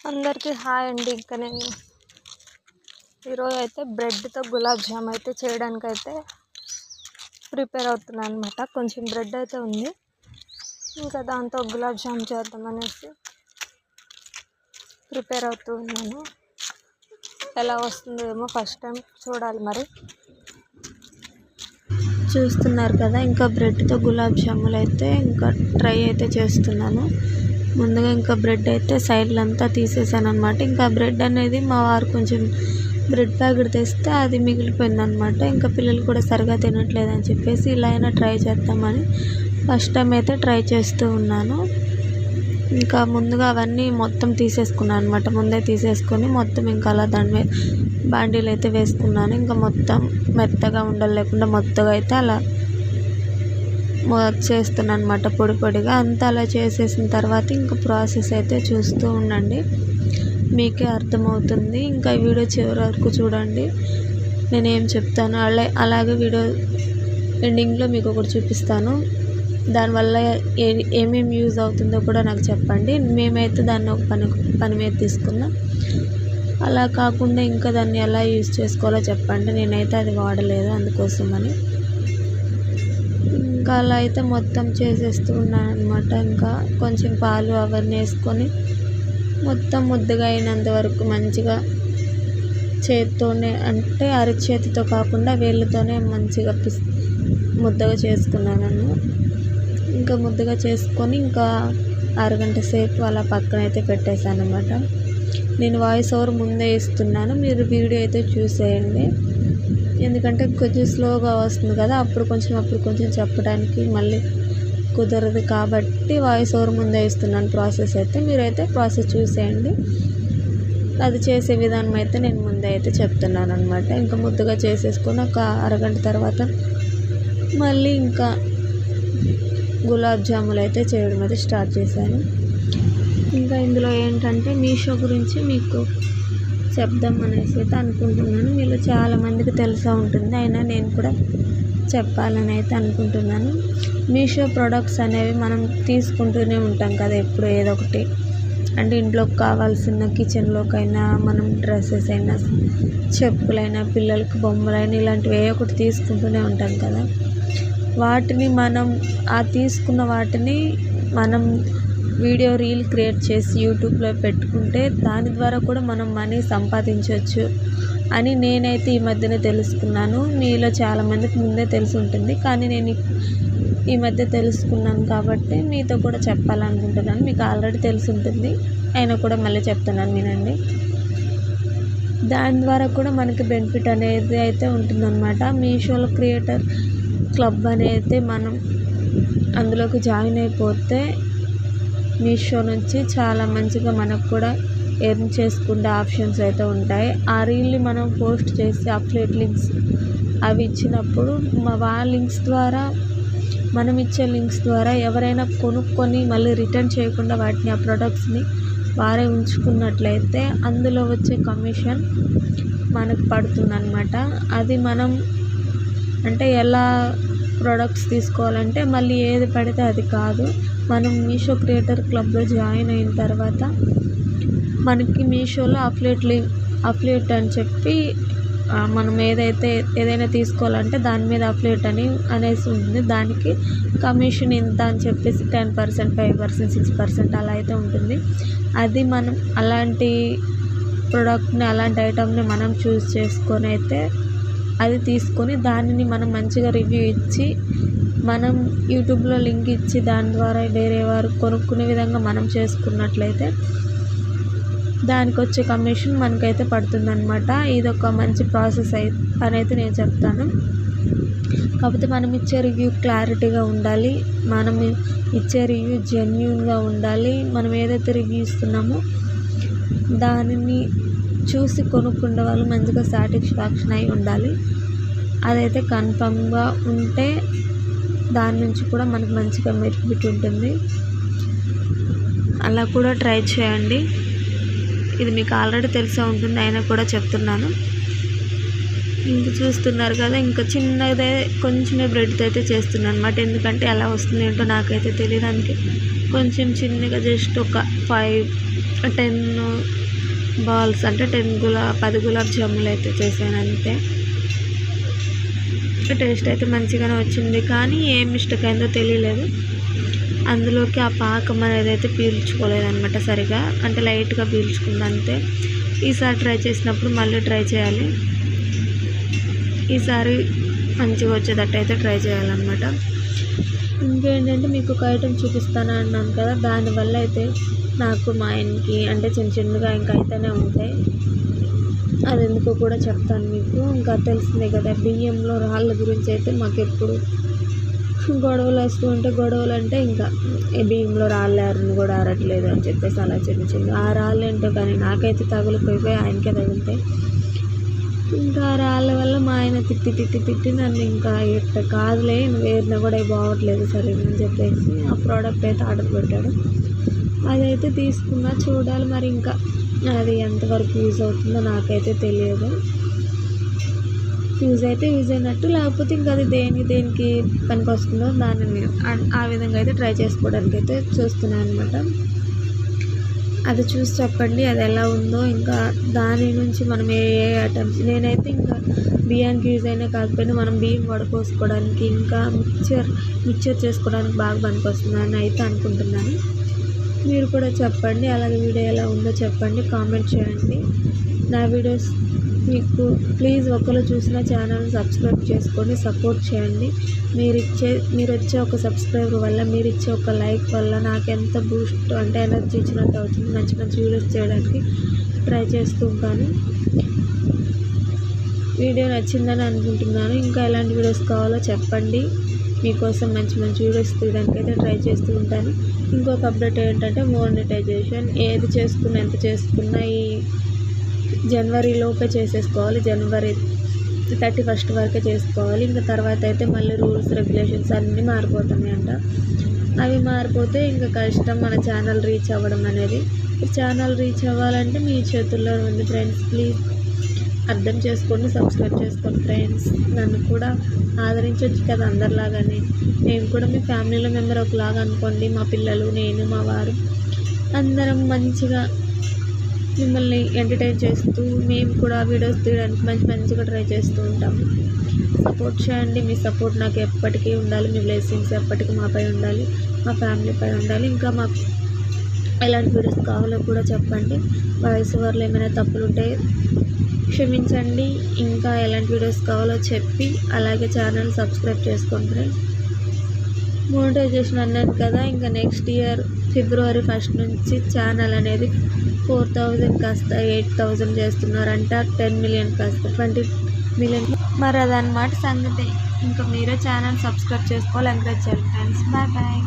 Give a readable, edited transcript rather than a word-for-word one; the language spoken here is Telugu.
అందరికీ హాయ్ అండి. ఇంకా నేను ఈరోజు అయితే బ్రెడ్తో గులాబ్ జామ్ అయితే చేయడానికి అయితే ప్రిపేర్ అవుతున్నాను అనమాట. కొంచెం బ్రెడ్ అయితే ఉంది, ఇంకా దాంతో గులాబ్ జామ్ చేద్దాం అనేసి ప్రిపేర్ అవుతూ ఉన్నాను. ఎలా వస్తుందో ఏమో ఫస్ట్ టైం చూడాలి. మరి చూస్తున్నారు కదా, ఇంకా బ్రెడ్తో గులాబ్ జాములు అయితే ఇంకా ట్రై అయితే చేస్తున్నాను. ముందుగా ఇంకా బ్రెడ్ అయితే సైడ్లంతా తీసేసాను అనమాట. ఇంకా బ్రెడ్ అనేది మా వారు కొంచెం బ్రెడ్ ప్యాకెట్ తెస్తే అది మిగిలిపోయిందనమాట. ఇంకా పిల్లలు కూడా సరిగా తినట్లేదని చెప్పేసి ఇలా అయినా ట్రై చేద్దామని ఫస్ట్ టైం అయితే ట్రై చేస్తూ ఉన్నాను. ఇంకా ముందుగా అవన్నీ మొత్తం తీసేసుకున్నాను అనమాట. ముందే తీసేసుకొని మొత్తం ఇంకా అలా దాని మీద బాండీలు అయితే వేసుకున్నాను. ఇంకా మొత్తం మెత్తగా ఉండలు లేకుండా మొత్తగా అయితే అలా చేస్తున్నాను అనమాట, పొడి పొడిగా అంతా అలా చేసేసిన తర్వాత ఇంకా ప్రాసెస్ అయితే చూస్తూ ఉండండి, మీకే అర్థమవుతుంది. ఇంకా వీడియో చివరి వరకు చూడండి, నేనేం చెప్తాను అలాగే వీడియో ఎండింగ్లో మీకు ఒకటి చూపిస్తాను. దానివల్ల ఏమేమి యూజ్ అవుతుందో కూడా నాకు చెప్పండి. మేమైతే దాన్ని ఒక పని మీద తీసుకున్నాం. అలా కాకుండా ఇంకా దాన్ని ఎలా యూజ్ చేసుకోవాలో చెప్పండి. నేనైతే అది వాడలేదు, అందుకోసమని ఇంకా అలా అయితే మొత్తం చేసేస్తూ ఉన్నాను అనమాట. ఇంకా కొంచెం పాలు అవన్నీ వేసుకొని మొత్తం ముద్దగా అయినంత వరకు మంచిగా చేతితోనే, అంటే అరచేతితో కాకుండా వేళ్ళతోనే మంచిగా ముద్దగా చేసుకున్నాను. ఇంకా ముద్దగా చేసుకొని ఇంకా అరగంట సేపు అలా పక్కన అయితే పెట్టేశాను అనమాట. నేను వాయిస్ ఓవర్ ముందే ఇస్తున్నాను, మీరు వీడియో అయితే చూసేయండి. ఎందుకంటే కొంచెం స్లోగా వస్తుంది కదా, అప్పుడు కొంచెం చెప్పడానికి మళ్ళీ కుదరదు కాబట్టి వాయిస్ ఓవర్ ముందే ఇస్తున్నాను. ప్రాసెస్ అయితే మీరైతే ప్రాసెస్ చూసేయండి. అది చేసే విధానం అయితే నేను ముందే అయితే చెప్తున్నాను అనమాట. ఇంకా ముద్దగా చేసేసుకొని ఒక అరగంట తర్వాత మళ్ళీ ఇంకా గులాబ్ జాములు అయితే చేయడం అయితే స్టార్ట్ చేశాను. ఇంకా ఇందులో ఏంటంటే మీషో గురించి మీకు చెప్దాం అనేసి అయితే అనుకుంటున్నాను. మీలో చాలామందికి తెలిసే ఉంటుంది, అయినా నేను కూడా చెప్పాలని అయితే అనుకుంటున్నాను. మీషో ప్రొడక్ట్స్ అనేవి మనం తీసుకుంటూనే ఉంటాం కదా, ఎప్పుడు ఏదో ఒకటి. అంటే ఇంట్లోకి కావాల్సిన కిచెన్లోకైనా, మనం డ్రెస్సెస్ అయినా, చెప్పులైనా, పిల్లలకి బొమ్మలైనా ఇలాంటివి ఏ ఒకటి తీసుకుంటూనే ఉంటాం కదా. వాటిని మనం తీసుకున్న వాటిని మనం వీడియో రీల్ క్రియేట్ చేసి యూట్యూబ్లో పెట్టుకుంటే దాని ద్వారా కూడా మనం మనీ సంపాదించవచ్చు అని నేనైతే ఈ మధ్యనే తెలుసుకున్నాను. మీలో చాలామందికి ముందే తెలిసి ఉంటుంది, కానీ నేను ఈ మధ్య తెలుసుకున్నాను కాబట్టి మీతో కూడా చెప్పాలనుకుంటున్నాను. మీకు ఆల్రెడీ తెలిసి ఉంటుంది, అయినా కూడా మళ్ళీ చెప్తున్నాను వినండి. దాని ద్వారా కూడా మనకి బెనిఫిట్ అనేది అయితే ఉంటుందన్నమాట. మీషోలో క్రియేటర్ క్లబ్ అనేది మనం అందులోకి జాయిన్ అయిపోతే మీషో నుంచి చాలా మంచిగా మనకు కూడా ఎర్న్ చేసుకునే ఆప్షన్స్ అయితే ఉంటాయి. ఆ రీల్ని మనం పోస్ట్ చేసి అఫిలియేట్ లింక్స్ అవి ఇచ్చినప్పుడు వాళ్ళ లింక్స్ ద్వారా, మనం ఇచ్చే లింక్స్ ద్వారా ఎవరైనా కొనుక్కొని మళ్ళీ రిటర్న్ చేయకుండా వాటిని ఆ ప్రొడక్ట్స్ని వారే ఉంచుకున్నట్లయితే అందులో వచ్చే కమిషన్ మనకు పడుతుందన్నమాట. అది మనం అంటే ఎలా ప్రొడక్ట్స్ తీసుకోవాలంటే మళ్ళీ ఏది పడితే అది కాదు. మనం మీషో క్రియేటర్ క్లబ్లో జాయిన్ అయిన తర్వాత మనకి మీషోలో అఫిలియేట్ అని చెప్పి మనం ఏదైనా తీసుకోవాలంటే దాని మీద అఫిలియేట్ అనేసి ఉంటుంది. దానికి కమిషన్ ఇంత అని చెప్పేసి 10%, 5%, 6% అలా అయితే ఉంటుంది. అది మనం అలాంటి ప్రోడక్ట్ని, అలాంటి ఐటమ్ని మనం చూస్ చేసుకొని అయితే అది తీసుకొని దానిని మనం మంచిగా రివ్యూ ఇచ్చి, మనం యూట్యూబ్లో లింక్ ఇచ్చి దాని ద్వారా వేరే వారు కొనుక్కునే విధంగా మనం చేసుకున్నట్లయితే దానికి వచ్చే కమిషన్ మనకైతే పడుతుందన్నమాట. ఇది ఒక మంచి ప్రాసెస్ అని అయితే నేను చెప్తాను. కాకపోతే మనం ఇచ్చే రివ్యూ క్లారిటీగా ఉండాలి, మనం ఇచ్చే రివ్యూ జెన్యూన్గా ఉండాలి. మనం ఏదైతే రివ్యూ ఇస్తున్నామో దానిని చూసి కొనుక్కునే వాళ్ళు మంచిగా సాటిస్ఫాక్షన్ అయి ఉండాలి. అదైతే కన్ఫర్మ్గా ఉంటే దాని నుంచి కూడా మనకు మంచిగా బెనిఫిట్ ఉంటుంది. అలా కూడా ట్రై చేయండి. ఇది మీకు ఆల్రెడీ తెలిసే ఉంటుంది, అయినా కూడా చెప్తున్నాను. ఇంక చూస్తున్నారు కదా, ఇంకా చిన్నదే కొంచెమే బ్రెడ్తో అయితే చేస్తున్నాను అనమాట. ఎందుకంటే ఎలా వస్తుంది ఏంటో నాకైతే తెలియడానికి కొంచెం చిన్నగా జస్ట్ ఒక 10 బాల్స్ అంటే 10 గులాబ్ జాములు అయితే చేశాను అంతే. టేస్ట్ అయితే మంచిగానే వచ్చింది, కానీ ఏం మిస్టేక్ అయిందో తెలియలేదు. అందులోకి ఆ పాకం అనేది అయితే పీల్చుకోలేదన్నమాట సరిగా, అంటే లైట్గా పీల్చుకుంది అంతే. ఈసారి ట్రై చేసినప్పుడు మళ్ళీ ట్రై చేయాలి, ఈసారి మంచిగా వచ్చేటట్టు అయితే ట్రై చేయాలన్నమాట. ఇంకేంటంటే మీకు ఒక ఐటెం చూపిస్తాను అన్నాను కదా, దానివల్ల అయితే నాకు మా ఆయనకి అంటే చిన్నగా ఇంకా అయితేనే ఉంటాయి. అది ఎందుకో కూడా చెప్తాను మీకు. ఇంకా తెలిసిందే కదా, బియ్యంలో రాళ్ళ గురించి అయితే మాకు ఎప్పుడు గొడవలు వస్తూ ఉంటే, గొడవలు అంటే ఇంకా బియ్యంలో రాళ్ళు ఎవరిని కూడా ఆరట్లేదు అని చెప్పేసి అలా చిన్న ఆ రాళ్ళు ఏంటో కానీ నాకైతే తగులుపోయిపోయి ఆయనకే తగులుతాయి. ఇంకా ఆ రాళ్ళ వల్ల మా ఆయన తిట్టి నన్ను ఇంకా ఇట్ట కాదులే నువ్వు వేరినా కూడా బాగోట్లేదు సరిగ్గా అని చెప్పేసి ఆ ప్రోడక్ట్ అయితే ఆర్డర్ పెట్టాడు. అదైతే తీసుకున్నా, చూడాలి మరి ఇంకా అది ఎంతవరకు యూజ్ అవుతుందో నాకైతే తెలియదు. యూజ్ అయితే యూజ్ అయినట్టు, లేకపోతే ఇంకా అది దేనికి పనికి వస్తుందో దాన్ని ఆ విధంగా అయితే ట్రై చేసుకోవడానికి అయితే చూస్తున్నాను అనమాట. అది చూసి చెప్పండి అది ఎలా ఉందో. ఇంకా దాని నుంచి మనం ఏ ఐటమ్స్, నేనైతే ఇంకా బియ్యానికి యూజ్ అయినా కాకపోయినా మనం బియ్యం వడపోసుకోవడానికి ఇంకా మిక్చర్ చేసుకోవడానికి బాగా పనికి వస్తుందని అయితే అనుకుంటున్నాను. మీరు కూడా చెప్పండి, అలాగే వీడియో ఎలా ఉందో చెప్పండి, కామెంట్ చేయండి. నా వీడియోస్ మీకు ప్లీజ్ ఒకరు చూసిన ఛానల్ సబ్స్క్రైబ్ చేసుకొని సపోర్ట్ చేయండి. మీరు వచ్చే ఒక సబ్స్క్రైబర్ వల్ల, మీరు ఇచ్చే ఒక లైక్ వల్ల నాకు ఎంత బూస్ట్ అంటే ఎనర్జీ ఇచ్చినట్టు అవుతుంది. మంచి వీడియోస్ చేయడానికి ట్రై చేస్తూ ఉంటాను. వీడియో నచ్చిందని అనుకుంటున్నాను. ఇంకా ఎలాంటి వీడియోస్ కావాలో చెప్పండి, మీకోసం మంచి వీడియోస్ తీయడానికి అయితే ట్రై చేస్తూ ఉంటాను. ఇంకొక అప్డేట్ ఏంటంటే మోనిటైజేషన్ ఏది చేసుకున్నా ఎంత చేసుకున్నా ఈ జనవరిలోపే చేసేసుకోవాలి, జనవరి 31 వరకే చేసుకోవాలి. ఇంకా తర్వాత అయితే మళ్ళీ రూల్స్ రెగ్యులేషన్స్ అన్నీ మారిపోతున్నాయంట. అవి మారిపోతే ఇంకా కష్టం మన ఛానల్ రీచ్ అవ్వడం అనేది. ఛానల్ రీచ్ అవ్వాలంటే మీ చేతుల్లో ఉంది ఫ్రెండ్స్. ప్లీజ్ అర్థం చేసుకోండి, సబ్స్క్రైబ్ చేసుకోండి ఫ్రెండ్స్. నన్ను కూడా ఆదరించవచ్చు కదా అందరిలాగానే. నేను కూడా మీ ఫ్యామిలీలో మెంబర్ ఒకలాగా అనుకోండి. మా పిల్లలు, నేను, మా వారు అందరం మంచిగా మిమ్మల్ని ఎంటర్టైన్ చేస్తూ మేము కూడా వీడియోస్ తీయడానికి మంచిగా ట్రై చేస్తూ ఉంటాము. సపోర్ట్ చేయండి, మీ సపోర్ట్ నాకు ఎప్పటికీ ఉండాలి. మీ బ్లెస్సింగ్స్ ఎప్పటికీ మాపై ఉండాలి, మా ఫ్యామిలీపై ఉండాలి. ఇంకా మాకు ఎలాంటి వీడియోస్ కావాలో కూడా చెప్పండి. వాయిస్ ఓవర్లో ఏమైనా తప్పులు ఉంటే క్షమించండి. ఇంకా ఎలాంటి వీడియోస్ కావాలో చెప్పి అలాగే ఛానల్ సబ్స్క్రైబ్ చేసుకోండి ఫ్రెండ్స్. మోనిటైజేషన్ అన్నాను కదా, ఇంకా నెక్స్ట్ ఇయర్ February 1 నుంచి ఛానల్ అనేది 4,000 కాస్త 8,000 చేస్తున్నారంట. 10 million కాస్త 20 million. మరి అదనమాట సంగతి. ఇంకా మీరే ఛానల్ సబ్స్క్రైబ్ చేసుకోవాలి, ఎంకరేజ్ చేయాలి ఫ్రెండ్స్. బాయ్.